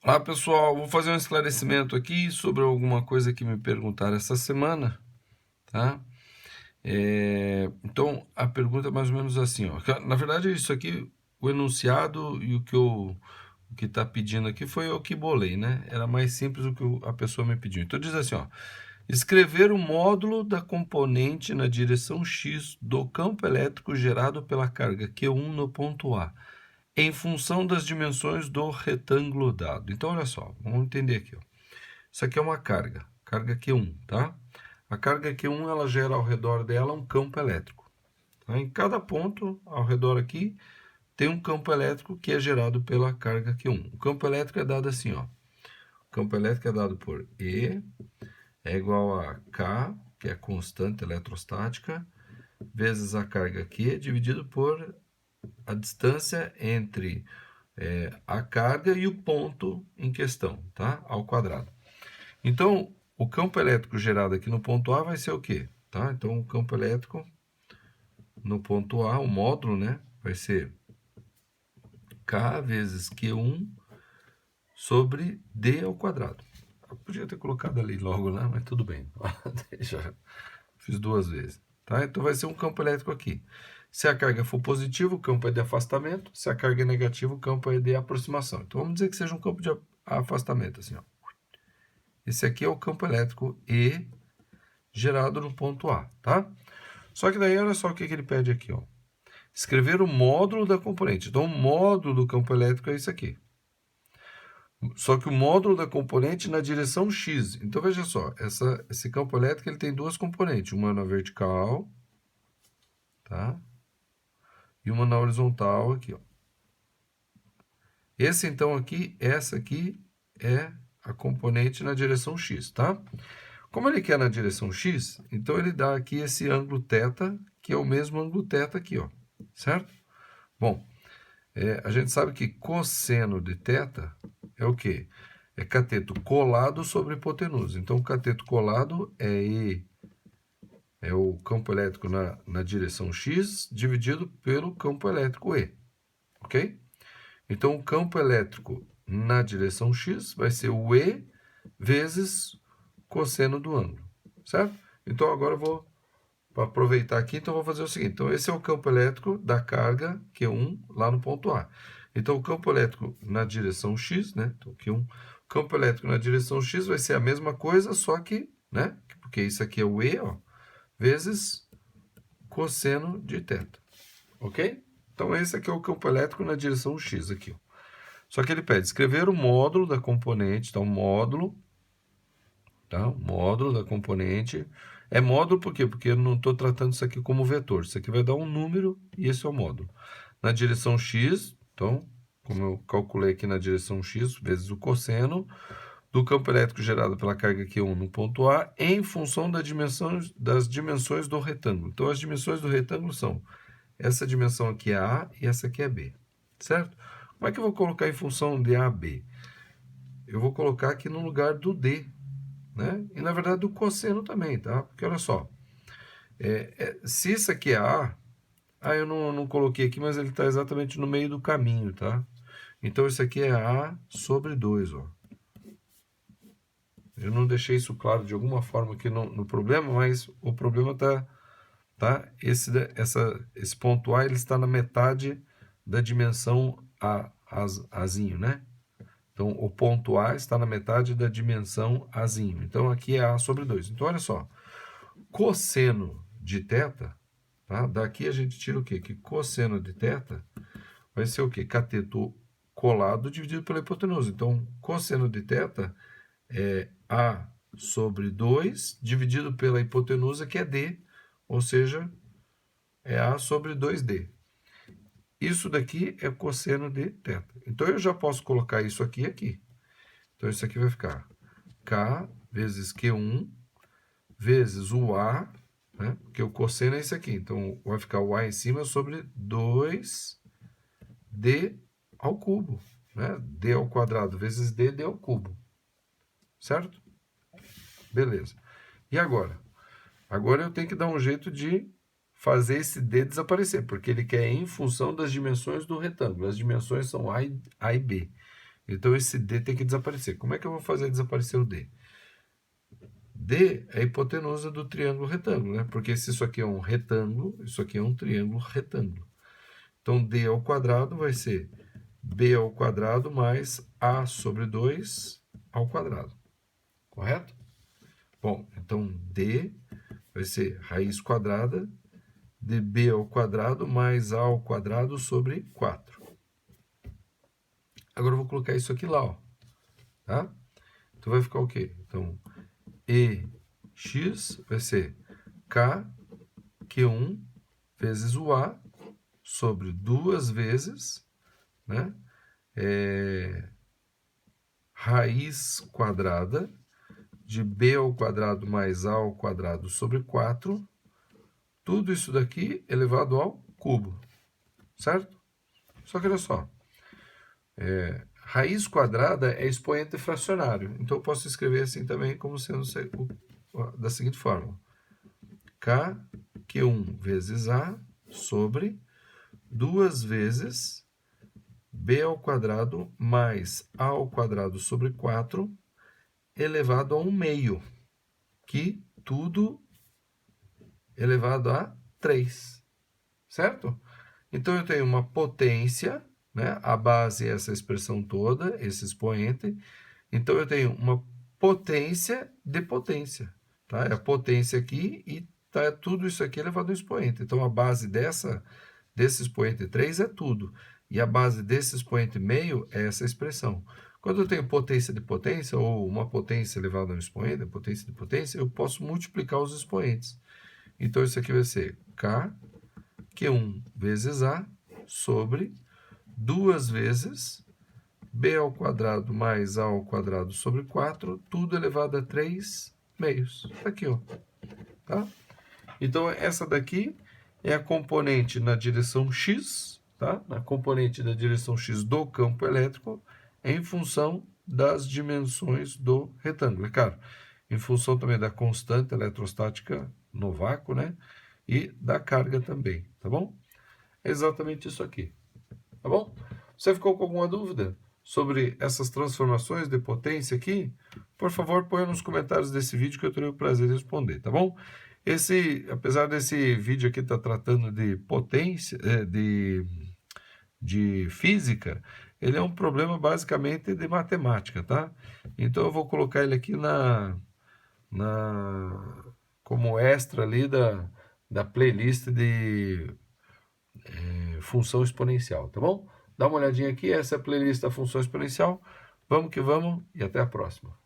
Olá pessoal, vou fazer um esclarecimento aqui sobre alguma coisa que me perguntaram essa semana, tá? Então a pergunta é mais ou menos assim, ó. Na verdade isso aqui, o enunciado e o que está pedindo aqui foi eu que bolei, né? Era mais simples o que a pessoa me pediu. Então diz assim, ó. Escrever o módulo da componente na direção X do campo elétrico gerado pela carga Q1 no ponto A, em função das dimensões do retângulo dado. Então, olha só, vamos entender aqui. Ó. Isso aqui é uma carga Q1, tá? A carga Q1 ela gera ao redor dela um campo elétrico. Tá? Em cada ponto ao redor aqui tem um campo elétrico que é gerado pela carga Q1. O campo elétrico é dado assim, ó. O campo elétrico é dado por E é igual a K, que é a constante eletrostática, vezes a carga Q dividido por a distância entre a carga e o ponto em questão, tá? Ao quadrado. Então, o campo elétrico gerado aqui no ponto A vai ser o quê? Tá? Então, o campo elétrico no ponto A, o módulo, né? Vai ser K vezes Q1 sobre D ao quadrado. Eu podia ter colocado ali logo lá, mas tudo bem. Já fiz duas vezes. Tá? Então, vai ser um campo elétrico aqui. Se a carga for positiva, o campo é de afastamento. Se a carga é negativa, o campo é de aproximação. Então, vamos dizer que seja um campo de afastamento, assim, ó. Esse aqui é o campo elétrico E gerado no ponto A, tá? Só que daí, olha só o que ele pede aqui, ó. Escrever o módulo da componente. Então, o módulo do campo elétrico é isso aqui. Só que o módulo da componente na direção X. Então, veja só, esse campo elétrico ele tem duas componentes. Uma na vertical, tá? E uma na horizontal aqui, ó. Então, essa aqui é a componente na direção X, tá? Como ele quer na direção X, então ele dá aqui esse ângulo θ, que é o mesmo ângulo θ aqui, ó, certo? Bom, a gente sabe que cosseno de θ é o quê? É cateto colado sobre hipotenusa. Então, o cateto colado é E, é o campo elétrico na direção X, dividido pelo campo elétrico E, ok? Então, o campo elétrico na direção X vai ser o E vezes cosseno do ângulo, certo? Então, agora eu vou aproveitar aqui, então vou fazer o seguinte. Então, esse é o campo elétrico da carga Q1 lá no ponto A. Então, o campo elétrico na direção X, né? Então, Q1, o campo elétrico na direção X vai ser a mesma coisa, só que, né? Porque isso aqui é o E, ó, vezes cosseno de θ, ok? Então, esse aqui é o campo elétrico na direção X aqui, ó. Só que ele pede escrever o módulo da componente, então módulo, tá? O módulo da componente. É módulo por quê? Porque eu não estou tratando isso aqui como vetor. Isso aqui vai dar um número e esse é o módulo. Na direção x, então, como eu calculei aqui na direção x, vezes o cosseno do campo elétrico gerado pela carga Q1 no ponto A, em função das dimensões do retângulo. Então, as dimensões do retângulo são essa dimensão aqui é A e essa aqui é B, certo? Como é que eu vou colocar em função de A, B? Eu vou colocar aqui no lugar do D, né? E na verdade do cosseno também, tá? Porque olha só, se isso aqui é A, eu não coloquei aqui, mas ele está exatamente no meio do caminho, tá? Então isso aqui é A sobre 2, ó. Eu não deixei isso claro de alguma forma aqui no problema, mas o problema tá esse ponto A ele está na metade da dimensão Azinho, né? Então, o ponto A está na metade da dimensão Azinho. Então, aqui é A sobre 2. Então, olha só. Cosseno de θ, tá? Daqui a gente tira o quê? Que cosseno de θ vai ser o quê? Cateto colado dividido pela hipotenusa. Então, cosseno de θ é A sobre 2 dividido pela hipotenusa, que é D, ou seja, é A sobre 2D. Isso daqui é cosseno de θ. Então, eu já posso colocar isso aqui. Então, isso aqui vai ficar K vezes Q1 vezes o A, né? Porque o cosseno é isso aqui. Então, vai ficar o A em cima sobre 2D ao cubo, né? D ao quadrado vezes D ao cubo. Certo? Beleza. E agora? Agora eu tenho que dar um jeito de fazer esse D desaparecer, porque ele quer em função das dimensões do retângulo. As dimensões são A e B. Então esse D tem que desaparecer. Como é que eu vou fazer desaparecer o D? D é a hipotenusa do triângulo retângulo, né? Porque se isso aqui é um retângulo, isso aqui é um triângulo retângulo. Então D ao quadrado vai ser B ao quadrado mais A sobre 2 ao quadrado. Correto? Bom, então D vai ser raiz quadrada de B ao quadrado mais A ao quadrado sobre 4. Agora eu vou colocar isso aqui lá, ó. Tá? Então vai ficar o quê? Então, EX vai ser K Q1 vezes o A sobre 2 vezes, né? Raiz quadrada de B ao quadrado mais A ao quadrado sobre 4. Tudo isso daqui elevado ao cubo, certo? Só que olha só, raiz quadrada é expoente fracionário. Então eu posso escrever assim também como sendo da seguinte forma. K Q1 vezes A sobre 2 vezes B ao quadrado mais A ao quadrado sobre 4 elevado a 1 meio, que tudo elevado a 3, certo? Então eu tenho uma potência, né? A base é essa expressão toda, esse expoente. Então eu tenho uma potência de potência, tá? É a potência aqui e tá tudo isso aqui elevado ao expoente. Então a base desse expoente 3 é tudo. E a base desse expoente meio é essa expressão. Quando eu tenho potência de potência, ou uma potência elevada ao expoente, potência de potência, eu posso multiplicar os expoentes. Então isso aqui vai ser K Q1 vezes A sobre 2 vezes B ao quadrado mais A ao quadrado sobre 4, tudo elevado a 3 meios. Tá aqui, ó. Tá? Então, essa daqui é a componente na direção X, tá? Na componente da direção X do campo elétrico, em função das dimensões do retângulo. É claro, em função também da constante eletrostática no vácuo, né? E da carga também, tá bom? É exatamente isso aqui, tá bom? Você ficou com alguma dúvida sobre essas transformações de potência aqui? Por favor, ponha nos comentários desse vídeo que eu terei o prazer de responder, tá bom? Apesar desse vídeo aqui estar tratando de potência, de física, ele é um problema basicamente de matemática, tá? Então eu vou colocar ele aqui como extra ali da playlist de função exponencial, tá bom? Dá uma olhadinha aqui, essa é a playlist da função exponencial. Vamos que vamos e até a próxima.